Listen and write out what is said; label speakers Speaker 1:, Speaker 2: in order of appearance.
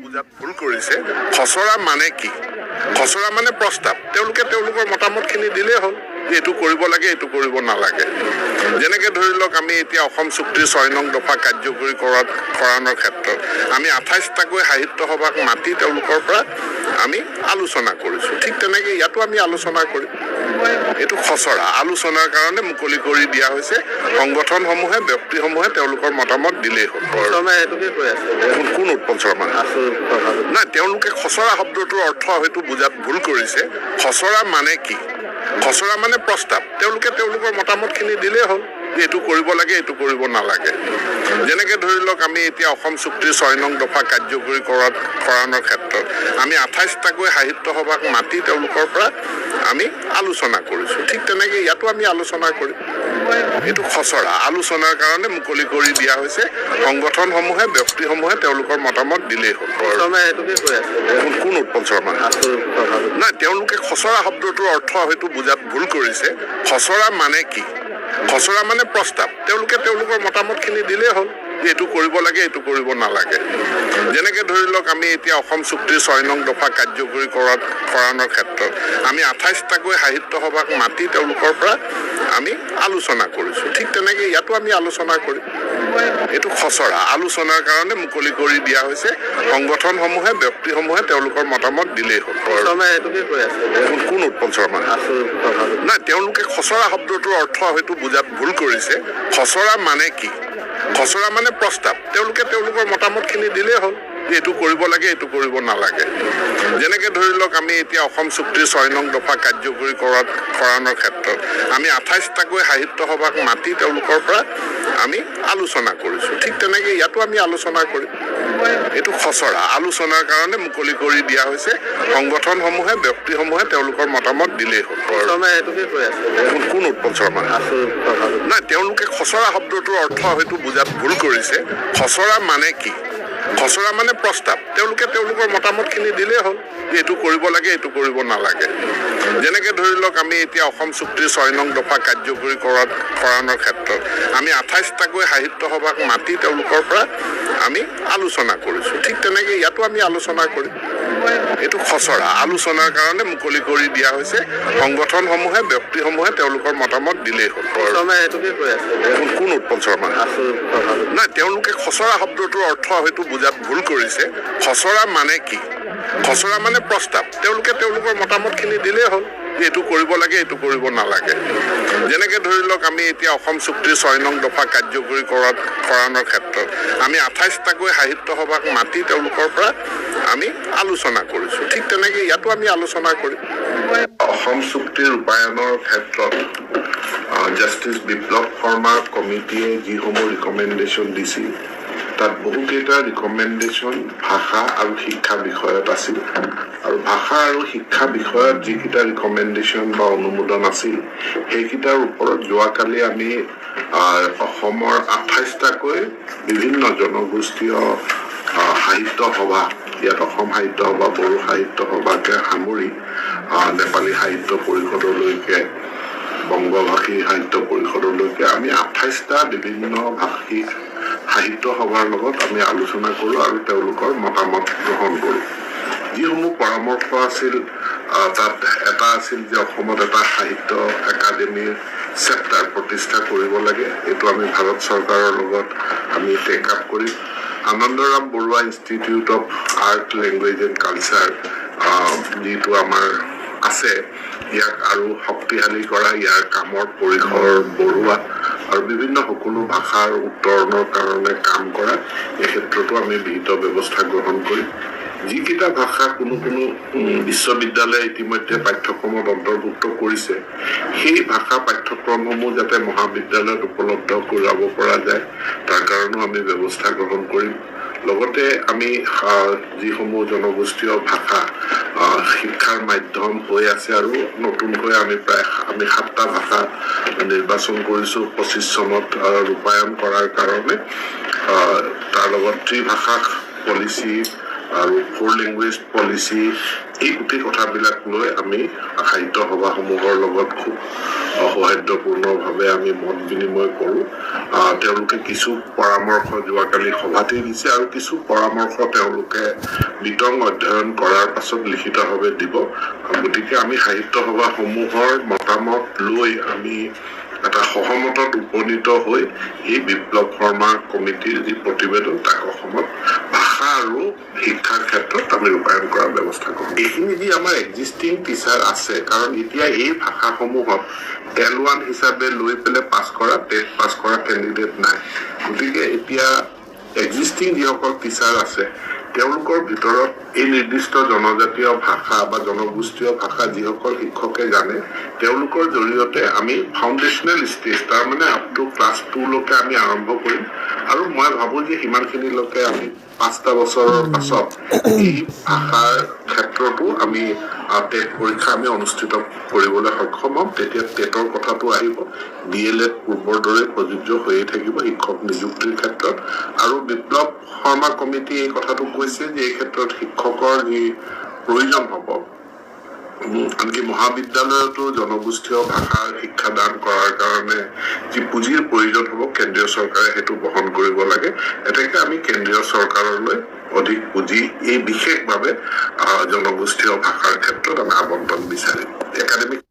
Speaker 1: বুজাত ভুল কৰিছে খচৰা মানে কি খচৰা মানে প্ৰস্তাৱ তেওঁলোকে তেওঁলোকৰ মতামতখিনি দিলেই হ'ল এইটো কৰিব লাগে এইটো কৰিব নালাগে যেনেকৈ ধৰি লওক আমি এতিয়া অসম চুক্তিৰ 6 নং দফা কাৰ্যকৰী কৰাৰ ক্ষেত্ৰত আমি 28টাকৈ সাহিত্য সভাক মাতি তেওঁলোকৰ পৰা আমি আলোচনা কৰিছোঁ ঠিক তেনেকৈ ইয়াতো আমি আলোচনা কৰিম এইটো খচৰা আলোচনাৰ কাৰণে মুকলি কৰি দিয়া হৈছে সংগঠনসমূহে ব্যক্তিসমূহে তেওঁলোকৰ মতামত দিলেই হ'ল কোন উৎপল শৰ্মা নাই তেওঁলোকে খচৰা শব্দটোৰ অৰ্থ হয়তো বুজাত ভুল কৰিছে খচৰা মানে কি খচৰা মানে প্ৰস্তাৱ তেওঁলোকে তেওঁলোকৰ মতামতখিনি দিলেই হ'ল এইটো কৰিব লাগে এইটো কৰিব নালাগে যেনেকৈ ধৰি লওক আমি এতিয়া অসম চুক্তিৰ 6 নং দফা কাৰ্যকৰী কৰাৰ ক্ষেত্ৰত আমি 28টাকৈ সাহিত্য সভাক মাতি তেওঁলোকৰ পৰা আমি আলোচনা কৰিছোঁ ঠিক তেনেকৈ ইয়াতো আমি আলোচনা কৰিম এইটো খচৰা আলোচনাৰ কাৰণে মুকলি কৰি দিয়া হৈছে সংগঠনসমূহে ব্যক্তিসমূহে তেওঁলোকৰ মতামত দিলেই হ'ল কোন উৎপল শৰ্মা নাই তেওঁলোকে খচৰা শব্দটোৰ অৰ্থ হয়তো বুজাত ভুল কৰিছে খচৰা মানে কি খচৰা মানে প্ৰস্তাৱ তেওঁলোকে তেওঁলোকৰ মতামতখিনি দিলেই হ'ল এইটো কৰিব লাগে এইটো কৰিব নালাগে যেনেকৈ ধৰি লওক আমি এতিয়া অসম চুক্তিৰ 6 নং দফা কাৰ্যকৰী কৰাৰ ক্ষেত্ৰত আমি 28টাকৈ সাহিত্য সভাক মাতি তেওঁলোকৰ পৰা আমি আলোচনা কৰিছোঁ ঠিক তেনেকৈ ইয়াতো আমি আলোচনা কৰিম এইটো খচৰা আলোচনাৰ কাৰণে মুকলি কৰি দিয়া হৈছে সংগঠনসমূহে ব্যক্তিসমূহে তেওঁলোকৰ মতামত দিলেই হ'ল কোন উৎপল শৰ্মা নাই তেওঁলোকে খচৰা শব্দটোৰ অৰ্থ হয়তো বুজাত ভুল কৰিছে খচৰা মানে কি খচৰা মানে প্ৰস্তাৱ তেওঁলোকে তেওঁলোকৰ মতামতখিনি দিলেই হ'ল এইটো কৰিব লাগে এইটো কৰিব নালাগে যেনেকৈ ধৰি লওক আমি এতিয়া অসম চুক্তিৰ 6 নং দফা কাৰ্যকৰী কৰাৰ ক্ষেত্ৰত আমি 28টাকৈ সাহিত্য সভাক মাতি তেওঁলোকৰ পৰা আমি আলোচনা কৰিছোঁ ঠিক তেনেকৈ ইয়াতো আমি আলোচনা কৰিম এইটো খচৰা আলোচনাৰ কাৰণে মুকলি কৰি দিয়া হৈছে সংগঠনসমূহে ব্যক্তিসমূহে তেওঁলোকৰ মতামত দিলেই হ'ল কোন উৎপল শৰ্মা নাই তেওঁলোকে খচৰা শব্দটোৰ অৰ্থ হয়তো বুজাত ভুল কৰিছে খচৰা মানে কি খচৰা মানে প্ৰস্তাৱ তেওঁলোকে তেওঁলোকৰ মতামতখিনি দিলেই হ'ল এইটো কৰিব লাগে এইটো কৰিব নালাগে যেনেকৈ ধৰি লওক আমি এতিয়া অসম চুক্তিৰ 6 নং দফা কাৰ্যকৰী কৰাৰ ক্ষেত্ৰত আমি 28টাকৈ সাহিত্য সভাক মাতি তেওঁলোকৰ পৰা আমি আলোচনা কৰিছোঁ ঠিক তেনেকৈ ইয়াতো আমি আলোচনা কৰিম এইটো খচৰা আলোচনাৰ কাৰণে মুকলি কৰি দিয়া হৈছে সংগঠনসমূহে ব্যক্তিসমূহে তেওঁলোকৰ মতামত দিলেই হ'ল কোন উৎপল শৰ্মা নাই তেওঁলোকে খচৰা শব্দটোৰ অৰ্থ হয়তো বুজাত ভুল কৰিছে খচৰা মানে কি খচৰা মানে প্ৰস্তাৱ তেওঁলোকে তেওঁলোকৰ মতামতখিনি দিলেই হ'ল এইটো কৰিব লাগে এইটো কৰিব নালাগে যেনেকৈ ধৰি লওক আমি এতিয়া অসম চুক্তিৰ 6 নং দফা কাৰ্যকৰী কৰাৰ ক্ষেত্ৰত আমি 28টাকৈ সাহিত্য সভাক মাতি তেওঁলোকৰ পৰা আমি আলোচনা কৰিছোঁ ঠিক তেনেকৈ ইয়াতো আমি আলোচনা কৰিম অসম চুক্তিৰ ৰূপায়ণৰ ক্ষেত্ৰত জাষ্টিছ বিপ্লৱ শৰ্মা কমিটিয়ে যিসমূহ ৰিকমেণ্ডেশ্যন দিছিল তাত বহুকেইটা ৰিকমেণ্ডেশ্যন ভাষা আৰু শিক্ষা বিষয়ত আছিল আৰু ভাষা আৰু শিক্ষা বিষয়ত যিকেইটা ৰিকমেণ্ডেশ্যন বা অনুমোদন আছিল সেইকেইটাৰ ওপৰত যোৱাকালি আমি অসমৰ 28টাকৈ বিভিন্ন জনগোষ্ঠীয় সাহিত্য সভা ইয়াত অসম সাহিত্য সভা বড়ো সাহিত্য সভাকে সামৰি নেপালী সাহিত্য পৰিষদলৈকে বংগভাষী সাহিত্য পৰিষদলৈকে আমি 28টা বিভিন্ন ভাষিক সাহিত্য সভাৰ লগত আমি আলোচনা কৰোঁ আৰু তেওঁলোকৰ মতামত গ্ৰহণ কৰোঁ যিসমূহ পৰামৰ্শ আছিল তাত এটা আছিল যে অসমত এটা সাহিত্য একাডেমীৰ চেপ্টাৰ প্ৰতিষ্ঠা কৰিব লাগে এইটো আমি ভাৰত চৰকাৰৰ লগত আমি টেক আপ কৰিম Anandaram Baruah Institute of Art Language and Culture যিটো আমাৰ আছে ইয়াক আৰু শক্তিশালী কৰা ইয়াৰ কামৰ পৰিসৰ বঢ়োৱা আৰু বিভিন্ন সকলো ভাষাৰ উত্তৰণৰ কাৰণে কাম কৰা এই ক্ষেত্ৰতো আমি বিহিত ব্যৱস্থা গ্ৰহণ কৰিম যিকেইটা ভাষা কোনো বিশ্ববিদ্যালয়ে ইতিমধ্যে পাঠ্যক্ৰমত অন্তৰ্ভুক্ত কৰিছে সেই ভাষা পাঠ্যক্ৰমসমূহ যাতে মহাবিদ্যালয়ত উপলব্ধ কৰাব পৰা যায় তাৰ কাৰণেও আমি ব্যৱস্থা গ্ৰহণ কৰিম লগতে আমি যিসমূহ জনগোষ্ঠীয় ভাষা শিক্ষাৰ মাধ্যম হৈ আছে আৰু নতুনকৈ আমি প্ৰায় 7টা ভাষা নিৰ্বাচন কৰিছোঁ 25 চনত ৰূপায়ণ কৰাৰ কাৰণে তাৰ লগত ত্ৰিভাষা পলিচি আৰু 4 লেংগুৱেজ পলিচি এই গোটেই কথাবিলাক লৈ আমি সাহিত্য সভাসমূহৰ লগত খুব সৌহাৰ্দ্যপূৰ্ণভাৱে আমি মত বিনিময় কৰোঁ। তেওঁলোকে কিছু পৰামৰ্শ যোৱাকালি সভাতেই দিছে আৰু কিছু পৰামৰ্শ তেওঁলোকে বিতং অধ্যয়ন কৰাৰ পাছত লিখিতভাৱে দিব। গতিকে আমি সাহিত্য সভাসমূহৰ মতামত লৈ আমি এটা সহমতত উপনীত হৈ এই বিপ্লৱ শৰ্মা কমিটিৰ যি প্ৰতিবেদন তাক অসমত ভাষা আৰু শিক্ষাৰ ক্ষেত্ৰত আমি ৰূপায়ণ কৰাৰ ব্যৱস্থা কৰোঁ। এইখিনি যি আমাৰ এক্সিষ্টিং টিচাৰ আছে, কাৰণ এতিয়া এই ভাষাসমূহত L1 হিচাপে লৈ পেলাই পাছ কৰা টেট পাছ কৰা কেণ্ডিডেট নাই। গতিকে এতিয়া এক্সিষ্টিং যিসকল টিচাৰ আছে তেওঁলোকৰ ভিতৰত এই নিৰ্দিষ্ট জনজাতীয় ভাষা বা জনগোষ্ঠীয় ভাষা যিসকল শিক্ষকে জানে তেওঁলোকৰ জৰিয়তে আমি ফাউণ্ডেশ্যনেল ষ্টেজ তাৰমানে আপ টু ক্লাছ 2লৈকে আমি আৰম্ভ কৰিম। আৰু মই ভাবোঁ যে সিমানখিনিলৈকে আমি 5টা বছৰৰ পাছত এই ভাষাৰ ক্ষেত্ৰতো আমি টেট পৰীক্ষা আমি অনুষ্ঠিত কৰিবলৈ সক্ষম হ'ম। তেতিয়া টেটৰ কথাটো আহিব, DLED পূৰ্বৰ দৰে প্ৰযোজ্য হৈয়ে থাকিব শিক্ষক নিযুক্তিৰ ক্ষেত্ৰত। আৰু বিপ্লৱ শৰ্মা কমিটি এই কথাটো কৈছে যে এই ক্ষেত্ৰত শিক্ষকৰ যি প্ৰয়োজন হ'ব, আনকি মহাবিদ্যালয়তো জনগোষ্ঠীয় ভাষাৰ শিক্ষাদান কৰাৰ কাৰণে যি পুঁজিৰ প্ৰয়োজন হ'ব কেন্দ্ৰীয় চৰকাৰে সেইটো বহন কৰিব লাগে। এতেকে আমি কেন্দ্ৰীয় চৰকাৰলৈ অধিক পুঁজি এই বিশেষভাৱে জনগোষ্ঠীয় ভাষাৰ ক্ষেত্ৰত আমি আবণ্টন বিচাৰিম। একাডেমিক